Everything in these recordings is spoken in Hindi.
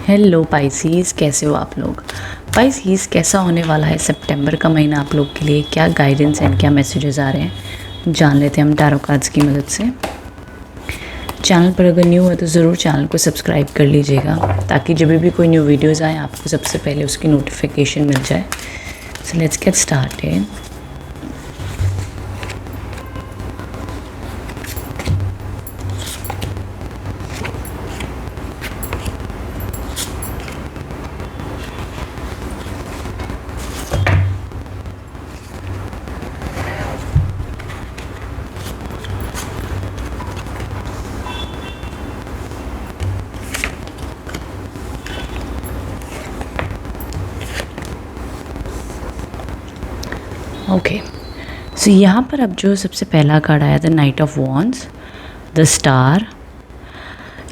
हेलो पाइसीज़, कैसे हो आप लोग। पाइसीज़, कैसा होने वाला है सितंबर का महीना आप लोग के लिए, क्या गाइडेंस एंड क्या मैसेजेस आ रहे हैं जान लेते हैं हम टैरो कार्ड्स की मदद से। चैनल पर अगर न्यू है तो ज़रूर चैनल को सब्सक्राइब कर लीजिएगा ताकि जब भी कोई न्यू वीडियोज़ आए आपको सबसे पहले उसकी नोटिफिकेशन मिल जाए। So let's get started. Okay, so यहाँ पर अब जो सबसे पहला कार्ड आया the knight of wands, the star.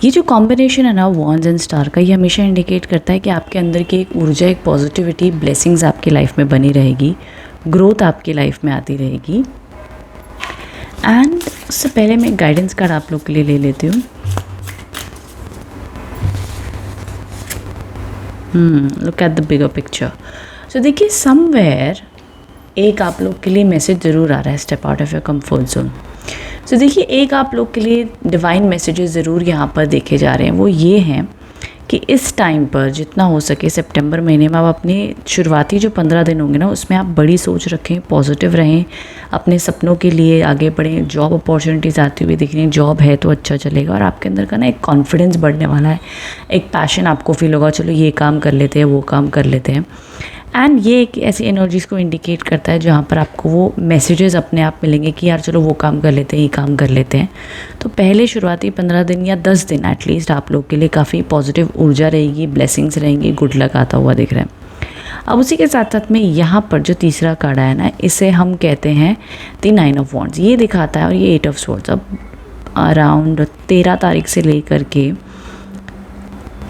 ये जो कॉम्बिनेशन है ना वॉन्ड्स एंड स्टार का, ये हमेशा इंडिकेट करता है कि आपके अंदर की एक ऊर्जा, एक पॉजिटिविटी, ब्लेसिंग्स आपकी लाइफ में बनी रहेगी, ग्रोथ आपकी लाइफ में आती रहेगी। एंड उससे पहले मैं एक गाइडेंस कार्ड आप लोग के लिए ले लेती हूँ। Look at the bigger picture. So देखिए, समवेयर एक आप लोग के लिए मैसेज ज़रूर आ रहा है, step out of your comfort zone. So देखिए, एक आप लोग के लिए डिवाइन मैसेजेस ज़रूर यहाँ पर देखे जा रहे हैं। वो ये हैं कि इस टाइम पर जितना हो सके सितंबर महीने में आप अपने शुरुआती जो 15 दिन होंगे ना, उसमें आप बड़ी सोच रखें, पॉजिटिव रहें, अपने सपनों के लिए आगे बढ़ें। जॉब अपॉर्चुनिटीज़ आती हुई दिख रही हैं, जॉब है तो अच्छा चलेगा और आपके अंदर का ना एक कॉन्फिडेंस बढ़ने वाला है, एक पैशन आपको फील होगा, चलो ये काम कर लेते हैं, वो काम कर लेते हैं। एंड ये एक ऐसी एनर्जीज़ को इंडिकेट करता है जहाँ पर आपको वो मैसेजेस अपने आप मिलेंगे कि यार चलो वो काम कर लेते हैं, ये काम कर लेते हैं। तो पहले शुरुआती 15 दिन या 10 दिन एटलीस्ट आप लोग के लिए काफ़ी पॉजिटिव ऊर्जा रहेगी, ब्लेसिंग्स रहेंगी, गुड लक आता हुआ दिख रहा है। अब उसी के साथ साथ में यहाँ पर जो तीसरा कार्ड आया ना, इसे हम कहते हैं द 9 ऑफ वॉन्ड्स। ये दिखाता है, और ये 8 ऑफ स्वॉर्ड्स। अब अराउंड 13 तारीख से लेकर के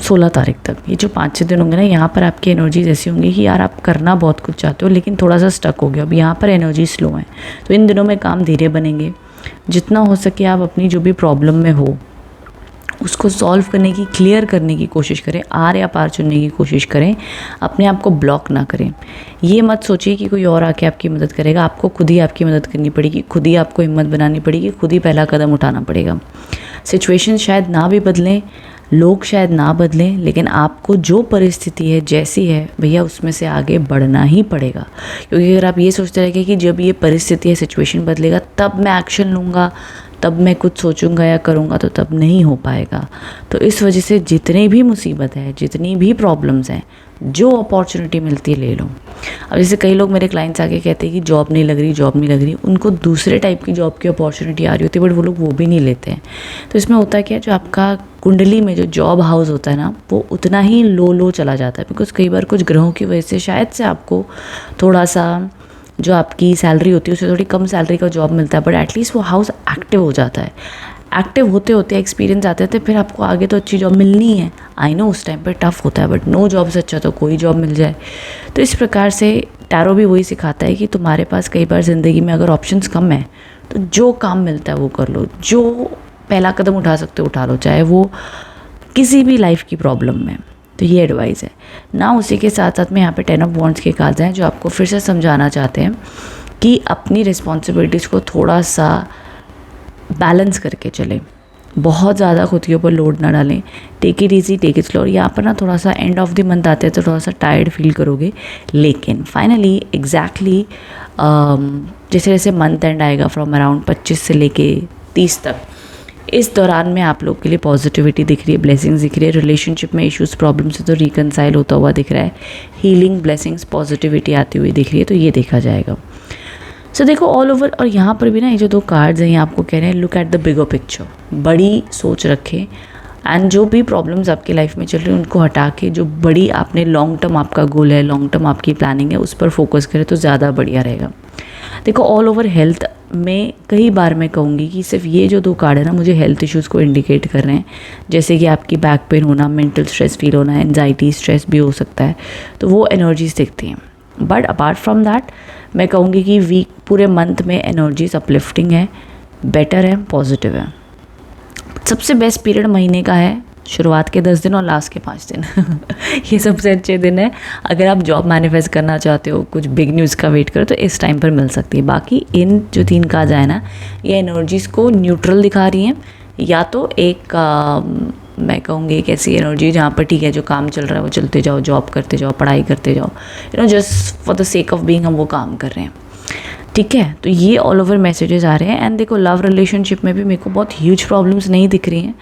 16 तारीख तक, ये जो 5-6 दिन होंगे ना, यहाँ पर आपकी एनर्जीज ऐसी होंगी कि यार आप करना बहुत कुछ चाहते हो लेकिन थोड़ा सा स्टक हो गया। अब यहाँ पर एनर्जी स्लो है, तो इन दिनों में काम धीरे बनेंगे। जितना हो सके आप अपनी जो भी प्रॉब्लम में हो उसको सॉल्व करने की, क्लियर करने की कोशिश करें, आर या पार चुनने की कोशिश करें, अपने आप को ब्लॉक ना करें। ये मत सोचिए कि कोई और आके आपकी मदद करेगा, आपको खुद ही आपकी मदद करनी पड़ेगी, खुद ही आपको हिम्मत बनानी पड़ेगी, खुद ही पहला कदम उठाना पड़ेगा। सिचुएशन शायद ना भी बदलें, लोग शायद ना बदलें, लेकिन आपको जो परिस्थिति है जैसी है भैया उसमें से आगे बढ़ना ही पड़ेगा। क्योंकि अगर आप ये सोचते रहेंगे कि जब ये परिस्थिति है, सिचुएशन बदलेगा तब मैं एक्शन लूँगा, तब मैं कुछ सोचूंगा या करूँगा, तो तब नहीं हो पाएगा। तो इस वजह से जितनी भी मुसीबत है, जितनी भी प्रॉब्लम्स हैं, जो अपॉर्चुनिटी मिलती है ले लो। अब जैसे कई लोग मेरे क्लाइंट्स आके कहते हैं कि जॉब नहीं लग रही, जॉब नहीं लग रही, उनको दूसरे टाइप की जॉब की अपॉर्चुनिटी आ रही होती है, बट वो लोग वो भी नहीं लेते हैं। तो इसमें होता है क्या, जो आपका कुंडली में जो जॉब हाउस होता है ना, वो उतना ही लो चला जाता है। बिकॉज कई बार कुछ ग्रहों की वजह से शायद से आपको थोड़ा सा जो आपकी सैलरी होती है उससे थोड़ी कम सैलरी का जॉब मिलता है, बट एटलीस्ट वो हाउस एक्टिव हो जाता है। एक्टिव होते होते एक्सपीरियंस आते थे, फिर आपको आगे तो अच्छी जॉब मिलनी है। आई नो उस टाइम पर टफ होता है, बट नो जॉब से अच्छा तो कोई जॉब मिल जाए। तो इस प्रकार से टैरो भी वही सिखाता है कि तुम्हारे पास कई बार ज़िंदगी में अगर ऑप्शंस कम है तो जो काम मिलता है वो कर लो, जो पहला कदम उठा सकते हो उठा लो, चाहे वो किसी भी लाइफ की प्रॉब्लम में। तो ये एडवाइस है ना। उसी के साथ साथ में यहाँ पे 10 ऑफ वॉन्ड्स के कार्ड्स हैं जो आपको फिर से समझाना चाहते हैं कि अपनी रिस्पॉन्सिबिलिटीज़ को थोड़ा सा बैलेंस करके चलें, बहुत ज़्यादा खुद के ऊपर लोड ना डालें, take it easy, take it slow. यहाँ पर ना थोड़ा सा एंड ऑफ द मंथ आते हैं तो थोड़ा सा टायर्ड फील करोगे, लेकिन फाइनली एग्जैक्टली जैसे जैसे मंथ एंड आएगा फ्रॉम अराउंड 25 से लेके 30 तक, इस दौरान में आप लोग के लिए पॉजिटिविटी दिख रही है, ब्लेसिंग्स दिख रही है। रिलेशनशिप में इश्यूज़, प्रॉब्लम्स से तो रिकनसाइल होता हुआ दिख रहा है, हीलिंग, ब्लेसिंग्स, पॉजिटिविटी आती हुई दिख रही है, तो ये देखा जाएगा। सो देखो ऑल ओवर, और यहाँ पर भी ना ये जो 2 कार्ड्स हैं ये आपको कह रहे हैं look at the bigger picture, बड़ी सोच रखें। एंड जो भी प्रॉब्लम्स आपकी लाइफ में चल रही हैं उनको हटा के जो बड़ी आपने लॉन्ग टर्म आपका गोल है, लॉन्ग टर्म आपकी प्लानिंग है, उस पर फोकस करें तो ज़्यादा बढ़िया रहेगा। देखो ऑल ओवर हेल्थ में कई बार मैं कहूँगी कि सिर्फ ये जो 2 कार्ड है ना, मुझे हेल्थ इश्यूज़ को इंडिकेट कर रहे हैं, जैसे कि आपकी बैक पेन होना, मेंटल स्ट्रेस फील होना, एंजाइटी, स्ट्रेस भी हो सकता है, तो वो एनर्जीज दिखती हैं। बट अपार्ट फ्रॉम दैट मैं कहूँगी कि वीक पूरे मंथ में एनर्जीज अपलिफ्टिंग है, बेटर है, पॉजिटिव है। सबसे बेस्ट पीरियड महीने का है शुरुआत के 10 दिन और लास्ट के 5 दिन ये सबसे अच्छे दिन है। अगर आप जॉब मैनिफेस्ट करना चाहते हो, कुछ बिग न्यूज़ का वेट करो, तो इस टाइम पर मिल सकती है। बाकी इन जो 3 कहा जाए ना, ये एनर्जीज़ को न्यूट्रल दिखा रही हैं, या तो एक मैं कहूँगी एक ऐसी एनर्जी जहाँ पर ठीक है जो काम चल रहा है वो चलते जाओ, जॉब करते जाओ, पढ़ाई करते जाओ, just for the sake of being हम वो काम कर रहे हैं, ठीक है। तो ये ऑल ओवर मैसेजेस आ रहे हैं। एंड देखो, लव रिलेशनशिप में भी मेरे को बहुत ह्यूज प्रॉब्लम्स नहीं दिख रही हैं।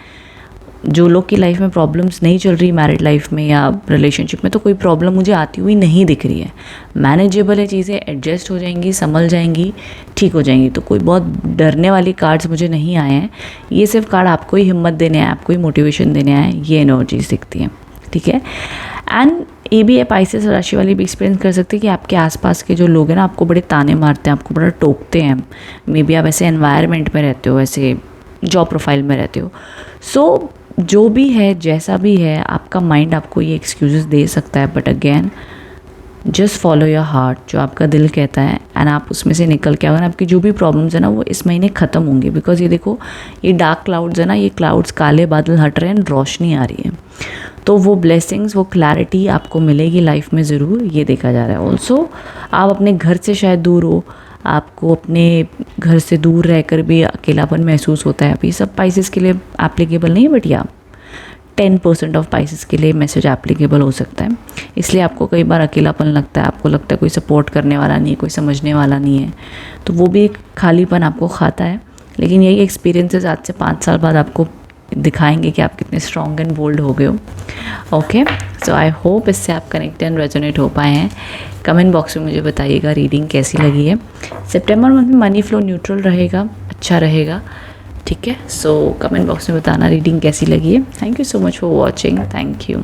जो लोग की लाइफ में प्रॉब्लम्स नहीं चल रही, मैरिड लाइफ में या रिलेशनशिप में, तो कोई प्रॉब्लम मुझे आती हुई नहीं दिख रही है। मैनेजेबल है चीज़ें, एडजस्ट हो जाएंगी, संभल जाएंगी, ठीक हो जाएंगी। तो कोई बहुत डरने वाली कार्ड्स मुझे नहीं आए हैं। ये सिर्फ कार्ड आपको ही हिम्मत देने आए, आपको ही मोटिवेशन देने आए, ये एनर्जीज दिखती हैं, ठीक है। एंड ये भी है, पाइसेस राशि वाली भी एक्सपीरियंस कर सकते हैं कि आपके आसपास के जो लोग हैं ना, आपको बड़े ताने मारते हैं, आपको बड़ा टोकते हैं। मे बी आप ऐसे एनवायरनमेंट में रहते हो, ऐसे जॉब प्रोफाइल में रहते हो। सो जो भी है, जैसा भी है, आपका माइंड आपको ये एक्सक्यूजेस दे सकता है, but again just follow your heart, जो आपका दिल कहता है, एंड आप उसमें से निकल के आओ। आपकी जो भी प्रॉब्लम्स है ना, वो इस महीने ख़त्म होंगी। बिकॉज ये देखो, ये डार्क क्लाउड्स है ना, ये क्लाउड्स, काले बादल हट रहे हैं, रोशनी आ रही है। तो वो ब्लेसिंग्स, वो क्लैरिटी आपको मिलेगी लाइफ में ज़रूर, ये देखा जा रहा है। ऑल्सो आप अपने घर से शायद दूर हो, आपको अपने घर से दूर रहकर भी अकेलापन महसूस होता है। अभी सब पाइसेस के लिए एप्लीकेबल नहीं है, बट या 10% ऑफ पाइसेस के लिए मैसेज एप्लीकेबल हो सकता है। इसलिए आपको कई बार अकेलापन लगता है, आपको लगता है कोई सपोर्ट करने वाला नहीं है, कोई समझने वाला नहीं है, तो वो भी एक खालीपन आपको खाता है। लेकिन यही एक्सपीरियंसेस आज से 5 साल बाद आपको दिखाएंगे कि आप कितने स्ट्रॉन्ग एंड बोल्ड हो गए हो। ओके, सो आई होप इससे आप कनेक्ट एंड रेजोनेट हो पाए हैं। कमेंट बॉक्स में मुझे बताइएगा रीडिंग कैसी लगी है। सितंबर मंथ में मनी फ्लो न्यूट्रल रहेगा, अच्छा रहेगा, ठीक है। सो कमेंट बॉक्स में बताना रीडिंग कैसी लगी है। Thank you so much for watching, thank you.